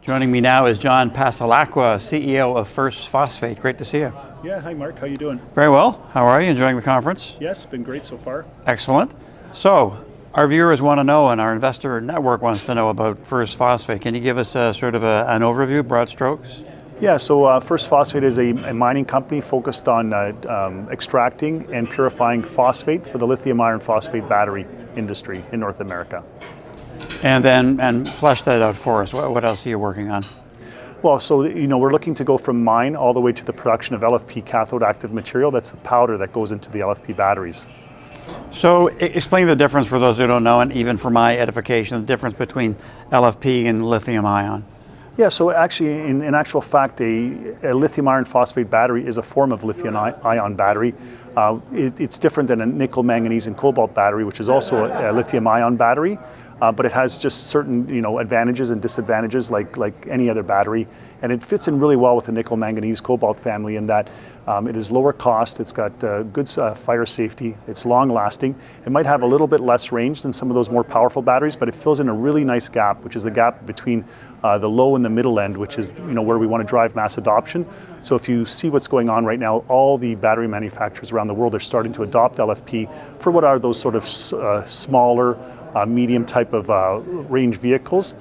Joining me now is John Passalacqua, CEO of Phosphate. Great to see you. Yeah, hi Mark, how you doing? Very well. How are you? Enjoying the conference? Yes, been great so far. Excellent. So, our viewers want to know, and our investor network wants to know about Phosphate. Can you give us an overview, broad strokes? Yeah, so Phosphate is a mining company focused on extracting and purifying phosphate for the lithium-ion phosphate battery industry in North America. And flesh that out for us. What else are you working on? Well, so we're looking to go from mine all the way to the production of LFP cathode active material. That's the powder that goes into the LFP batteries. So explain the difference for those who don't know, and even for my edification, the difference between LFP and lithium-ion. Yeah, so actually, in actual fact, a lithium iron phosphate battery is a form of lithium-ion battery. It's different than a nickel, manganese, and cobalt battery, which is also a lithium-ion battery. But it has just certain advantages and disadvantages like any other battery, and it fits in really well with the nickel, manganese, cobalt family in that it is lower cost, it's got good fire safety, it's long lasting. It might have a little bit less range than some of those more powerful batteries, but it fills in a really nice gap, which is the gap between the low and the middle end, which is where we want to drive mass adoption. So if you see what's going on right now, all the battery manufacturers around the world are starting to adopt LFP for what are those sort of smaller, medium type of range vehicles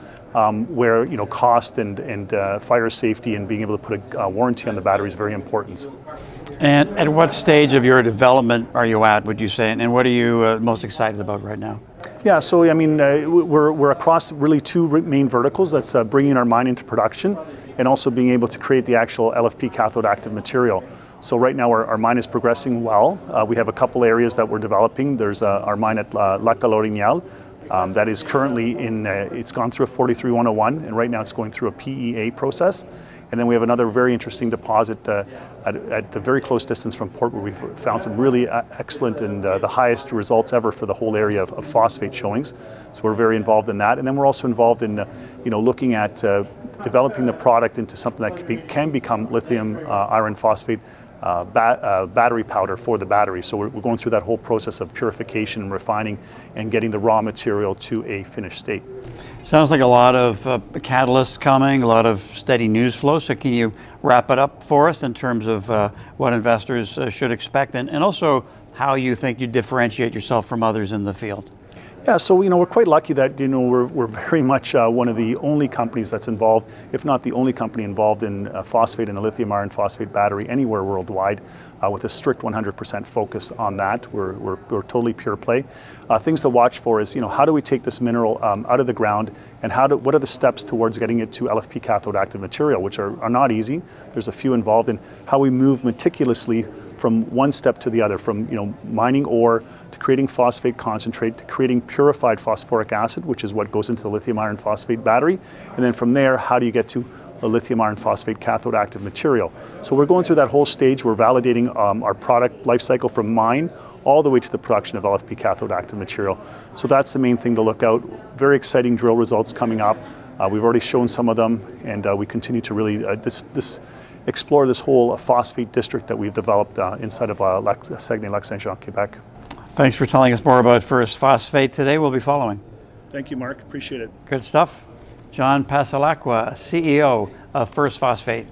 where cost and fire safety and being able to put a warranty on the battery is very important. And at what stage of your development are you at, would you say, and what are you most excited about right now? Yeah, so we're across really two main verticals. That's bringing our mine into production and also being able to create the actual LFP cathode active material. So right now our mine is progressing well. We have a couple areas that we're developing. There's our mine at La Colonial that is currently it's gone through a 43-101, and right now it's going through a PEA process. And then we have another very interesting deposit at the very close distance from port, where we've found some really excellent and the highest results ever for the whole area of phosphate showings. So we're very involved in that. And then we're also involved in looking at developing the product into something that can become lithium iron phosphate battery powder for the battery. So we're going through that whole process of purification and refining and getting the raw material to a finished state. Sounds like a lot of catalysts coming, a lot of steady news flow. So can you wrap it up for us in terms of what investors should expect, and also how you think you differentiate yourself from others in the field? Yeah, so we're quite lucky that we're very much one of the only companies that's involved, if not the only company involved in phosphate and the lithium iron phosphate battery anywhere worldwide, with a strict 100% focus on that. We're totally pure play. Things to watch for is how do we take this mineral out of the ground, and what are the steps towards getting it to LFP cathode active material, which are not easy. There's a few involved in how we move meticulously from one step to the other, from mining ore to creating phosphate concentrate to creating purified phosphoric acid, which is what goes into the lithium iron phosphate battery, and then from there, how do you get to the lithium iron phosphate cathode active material? So we're going through that whole stage. We're validating our product life cycle from mine all the way to the production of LFP cathode active material. So that's the main thing to look out. Very exciting drill results coming up. We've already shown some of them, and we continue to really explore this whole phosphate district that we've developed inside of Saguenay-Lac-Saint-Jean, Quebec. Thanks for telling us more about Phosphate today. We'll be following. Thank you, Mark. Appreciate it. Good stuff. John Passalacqua, CEO of Phosphate.